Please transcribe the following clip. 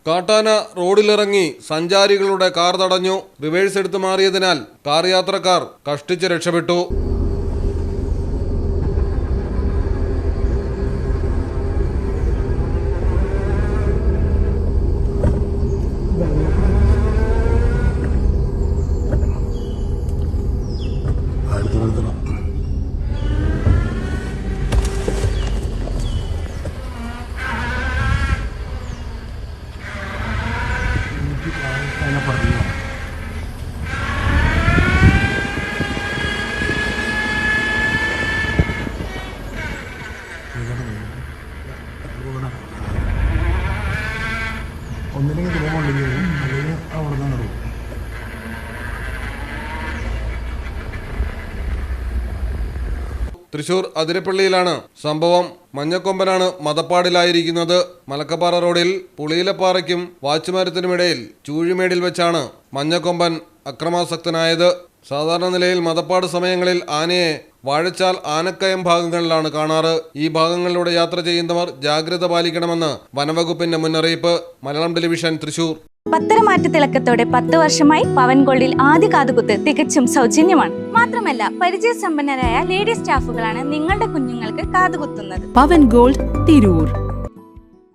കാട്ടാന റോഡിലിറങ്ങി സഞ്ചാരികളുടെ കാർ തടഞ്ഞു. റിവേഴ്സ് എടുത്തു മാറിയതിനാൽ കാർ യാത്രക്കാർ കഷ്ടിച്ച് രക്ഷപ്പെട്ടു. ഒന്നില്ലെങ്കിൽ ഗ്രാമമുണ്ടെങ്കിൽ അല്ലെങ്കിൽ അവിടെ നിന്ന് നടക്കും. തൃശൂർ അതിരപ്പള്ളിയിലാണ് സംഭവം. മഞ്ഞക്കൊമ്പനാണ് മദപ്പാടിലായിരിക്കുന്നത്. മലക്കപ്പാറ റോഡിൽ പുളിയിലപ്പാറയ്ക്കും വാച്ചുമരത്തിനുമിടയിൽ ചൂഴിമേടിൽ വെച്ചാണ് മഞ്ഞക്കൊമ്പൻ അക്രമാസക്തനായത്. സാധാരണ നിലയിൽ മദപ്പാട് സമയങ്ങളിൽ ആനയെ വാഴച്ചാൽ ആനക്കയം ഭാഗങ്ങളിലാണ് കാണാറ്. ഈ ഭാഗങ്ങളിലൂടെ യാത്ര ചെയ്യുന്നവർ ജാഗ്രത പാലിക്കണമെന്ന് വനവകുപ്പിന്റെ മുന്നറിയിപ്പ്. മലയാളം ടെലിവിഷൻ, തൃശൂർ. പത്തരമാറ്റ തിളക്കത്തോടെ 10 വർഷമായി പവൻ ഗോൾഡിൽ ആദ്യ കാതുകുത്ത് തികച്ചും സൗജന്യമാണ്. മാത്രമല്ല പരിചയസമ്പന്നരായ ലേഡി സ്റ്റാഫുകളാണ് നിങ്ങളുടെ കുഞ്ഞുങ്ങൾക്ക് കാതുകുത്തുന്നത്. പവൻ ഗോൾഡ്, തിരൂർ.